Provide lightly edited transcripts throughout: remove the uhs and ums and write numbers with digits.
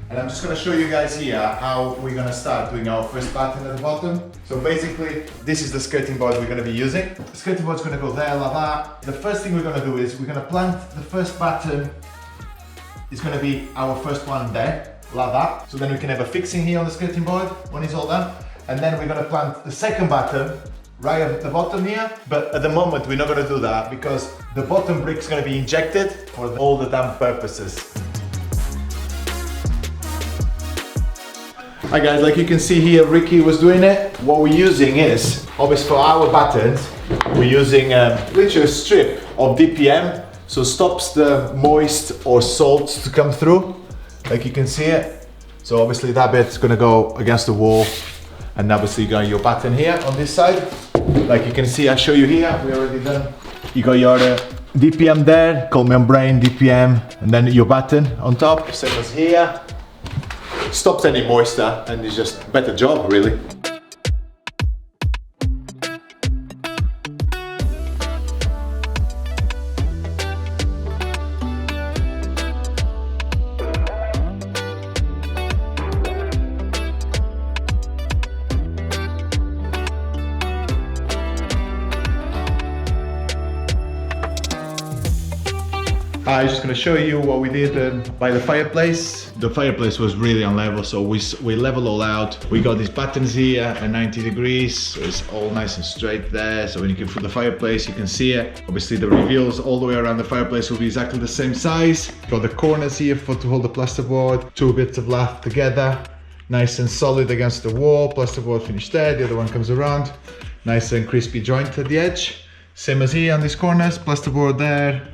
And I'm just gonna show you guys here how we're gonna start doing our first batten at the bottom. So basically, this is the skirting board we're gonna be using. The skirting board's gonna go there, like that. The first thing we're gonna do is we're gonna plant the first batten. It's gonna be our first one there, like that. So then we can have a fixing here on the skirting board when it's all done. And then we're gonna plant the second batten right at the bottom here. But at the moment, we're not gonna do that because the bottom brick's gonna be injected for all the damn purposes. Hi guys, like you can see here, Ricky was doing it. What we're using is, obviously for our battens, we're using literally a strip of DPM, so stops the moist or salt to come through, like you can see it. So obviously that bit's gonna go against the wall, and obviously you got your batten here on this side. Like you can see, I show you here, we already done. You got your DPM there, called membrane, DPM, and then your batten on top, same as here. Stops any moisture and it's just a better job really. I'm just going to show you what we did by the fireplace. The fireplace was really unlevel, so we level all out. We got these buttons here at 90 degrees, so it's all nice and straight there. So when you can put the fireplace, you can see it. Obviously the reveals all the way around the fireplace will be exactly the same size. Got the corners here to hold the plasterboard, two bits of lath together, nice and solid against the wall. Plasterboard finished there, the other one comes around, nice and crispy joint at the edge. Same as here on these corners, plasterboard there.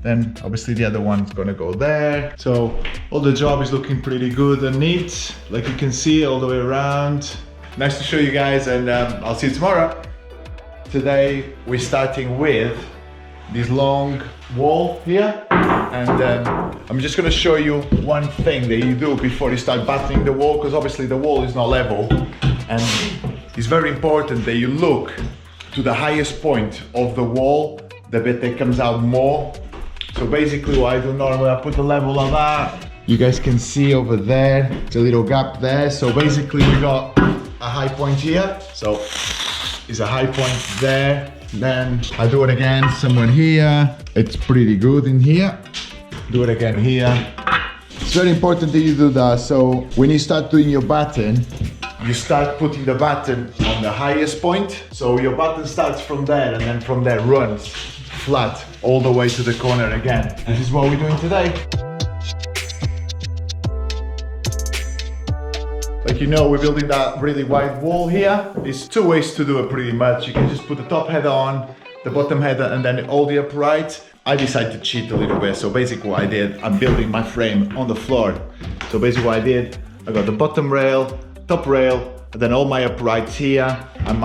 Then obviously the other one's gonna go there. So all the job is looking pretty good and neat, like you can see all the way around. Nice to show you guys, and I'll see you tomorrow. Today we're starting with this long wall here, and I'm just gonna show you one thing that you do before you start battening the wall, because obviously the wall is not level, and it's very important that you look to the highest point of the wall, the bit that comes out more. So basically what I do normally, I put the level of that. You guys can see over there, it's a little gap there. So basically we got a high point here. So it's a high point there. Then I do it again, somewhere here. It's pretty good in here. Do it again here. It's very important that you do that. So when you start doing your batten, you start putting the batten on the highest point. So your batten starts from there, and then from there runs flat all the way to the corner again. This is what we're doing today. Like you know, we're building that really wide wall here. There's two ways to do it pretty much. You can just put the top header on, the bottom header, and then all the uprights. I decided to cheat a little bit. So basically what I did, I'm building my frame on the floor. So basically what I did, I got the bottom rail, top rail, and then all my uprights here, and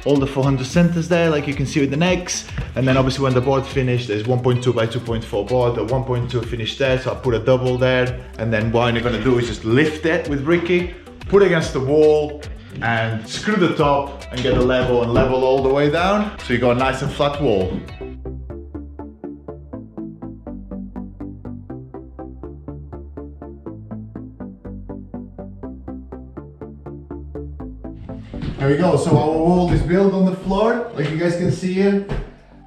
all the 400 centers there, like you can see with the necks. And then obviously when the board finished, there's 1.2 by 2.4 board, the 1.2 finished there, so I put a double there. And then what I'm gonna do is just lift it with Ricky, put it against the wall, and screw the top and get a level and level all the way down. So you got a nice and flat wall. There we go, so our wall is built on the floor, like you guys can see here.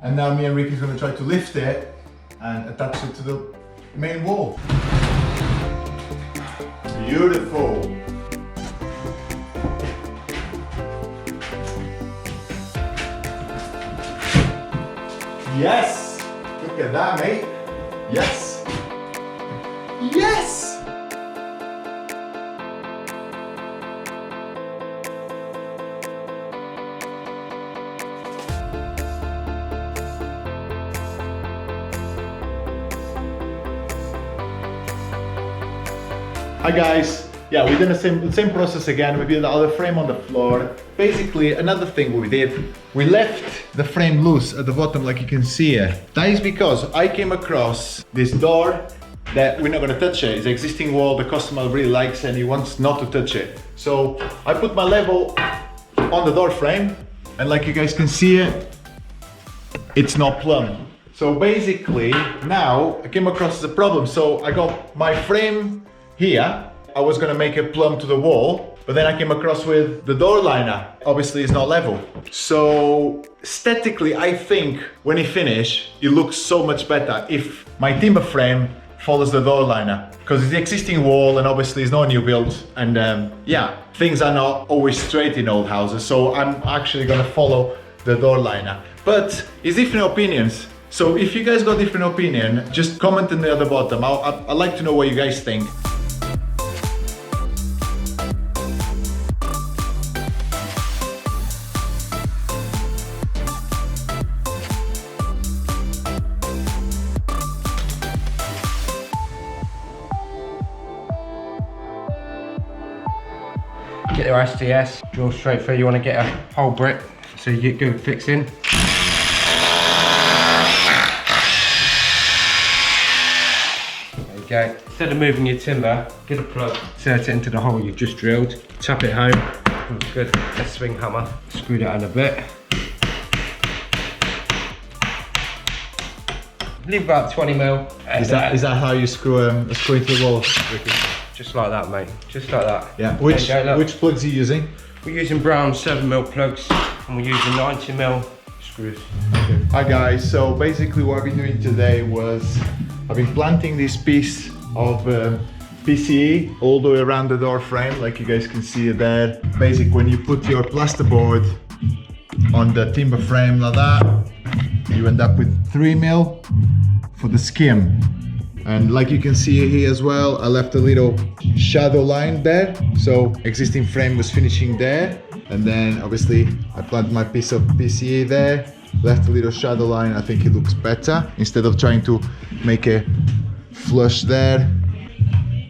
And now me and Ricky's gonna try to lift it and attach it to the main wall. Beautiful. Yes! Look at that, mate. Yes! Yes! Hi guys, yeah, we did the same process again. We built the other frame on the floor. Basically, another thing we did, we left the frame loose at the bottom, like you can see here. That is because I came across this door that we're not gonna touch it. It's an existing wall, the customer really likes it and he wants not to touch it. So I put my level on the door frame, and like you guys can see it, it's not plumb. So basically, now I came across the problem. So I got my frame here, I was gonna make a plumb to the wall, but then I came across with the door liner. Obviously it's not level. So aesthetically, I think when you finish, it looks so much better if my timber frame follows the door liner, because it's the existing wall and obviously it's not a new build, and yeah, things are not always straight in old houses, so I'm actually gonna follow the door liner. But it's different opinions, so if you guys got different opinion, just comment in the other bottom. I'd like to know what you guys think. Get your SDS, drill straight through. You want to get a whole brick so you get good fixing. There you go. Instead of moving your timber, get a plug, insert it into the hole you've just drilled, tap it home. Good. A swing hammer. Screw that in a bit. Leave about 20 mil. Is that how you screw into the wall, Ricky? Just like that, mate. Just like that. Yeah. Which plugs are you using? We're using brown 7mm plugs, and we're using 90mm screws. Okay. Hi guys. So basically, what I've been doing today was I've been planting this piece of PCE all the way around the door frame, like you guys can see it there. Basically, when you put your plasterboard on the timber frame like that, you end up with 3mm for the skim. And like you can see here as well, I left a little shadow line there. So existing frame was finishing there. And then obviously I planted my piece of PCA there, left a little shadow line. I think it looks better. Instead of trying to make a flush there,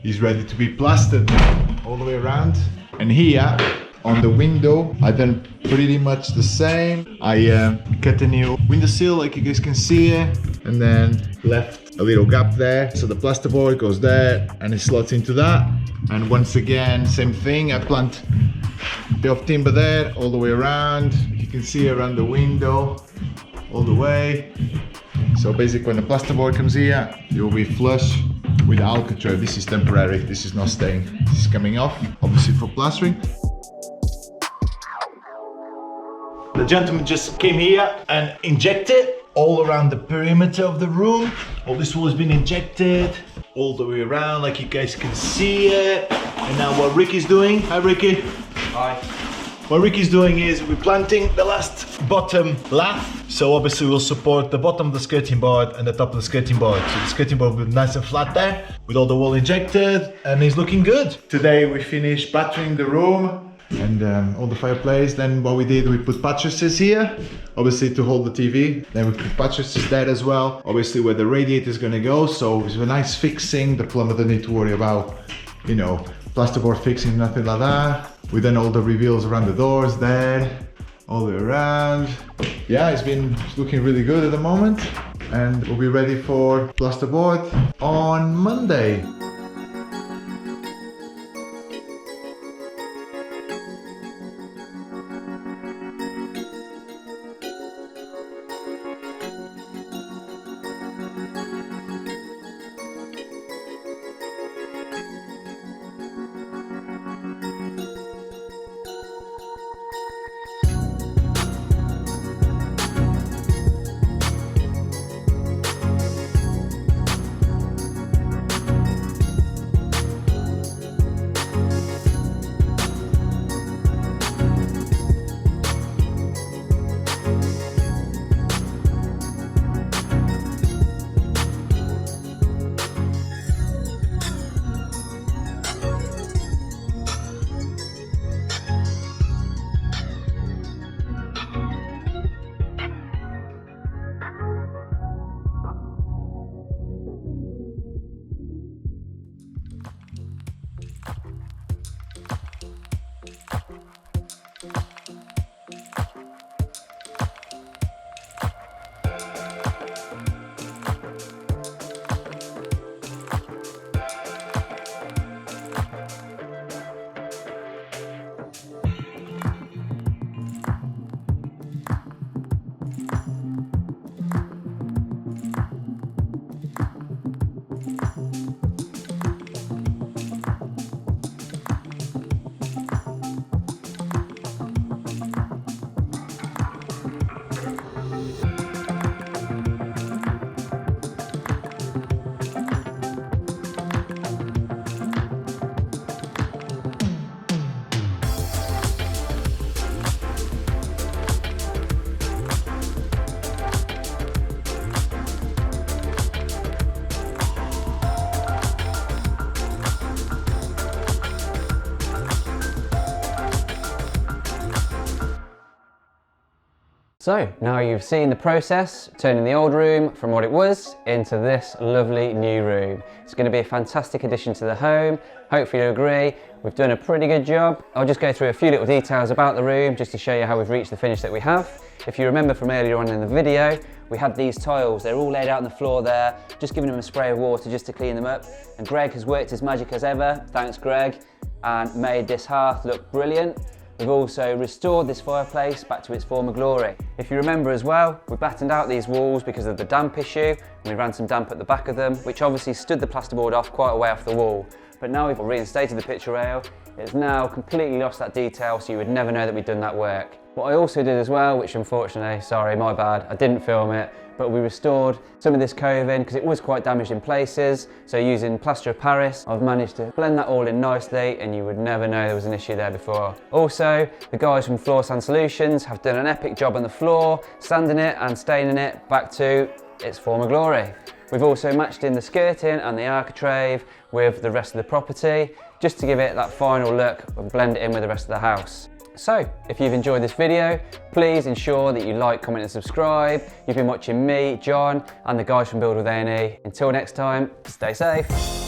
it's ready to be plastered all the way around. And here on the window, I done pretty much the same. I cut a new windowsill, like you guys can see here, and then left a little gap there, so the plasterboard goes there and it slots into that. And once again, same thing, I plant a bit of timber there all the way around. You can see around the window all the way. So basically when the plasterboard comes here, it will be flush with Alcatraz. This is temporary, this is not staying, this is coming off, obviously for plastering. The gentleman just came here and injected all around the perimeter of the room. All this wall has been injected all the way around, like you guys can see it. And now what Ricky's doing, hi Ricky. Hi. What Ricky's doing is we're planting the last bottom lath. So obviously we'll support the bottom of the skirting board and the top of the skirting board. So the skirting board will be nice and flat there with all the wall injected, and it's looking good. Today we finished battering the room and all the fireplace. Then what we did, we put mattresses here, obviously to hold the TV. Then we put mattresses there as well, obviously where the radiator is gonna go. So it's a nice fixing. The plumber doesn't need to worry about, you know, plasterboard fixing, nothing like that. We done all the reveals around the doors there, all the way around. Yeah, it's looking really good at the moment, and we'll be ready for plasterboard on Monday. So now you've seen the process, turning the old room from what it was into this lovely new room. It's going to be a fantastic addition to the home. Hopefully you agree, we've done a pretty good job. I'll just go through a few little details about the room just to show you how we've reached the finish that we have. If you remember from earlier on in the video, we had these tiles, they're all laid out on the floor there, just giving them a spray of water just to clean them up. And Greg has worked his magic as ever, thanks Greg, and made this hearth look brilliant. We've also restored this fireplace back to its former glory. If you remember as well, we battened out these walls because of the damp issue, and we ran some damp at the back of them, which obviously stood the plasterboard off quite a way off the wall. But now we've reinstated the picture rail, it's now completely lost that detail, so you would never know that we'd done that work. What I also did as well, which unfortunately, sorry, my bad, I didn't film it, but we restored some of this coving because it was quite damaged in places. So using plaster of Paris, I've managed to blend that all in nicely and you would never know there was an issue there before. Also, the guys from Floor Sand Solutions have done an epic job on the floor, sanding it and staining it back to its former glory. We've also matched in the skirting and the architrave with the rest of the property, just to give it that final look and blend it in with the rest of the house. So, if you've enjoyed this video, please ensure that you like, comment and subscribe. You've been watching me, John, and the guys from Build with A&E. Until next time, stay safe.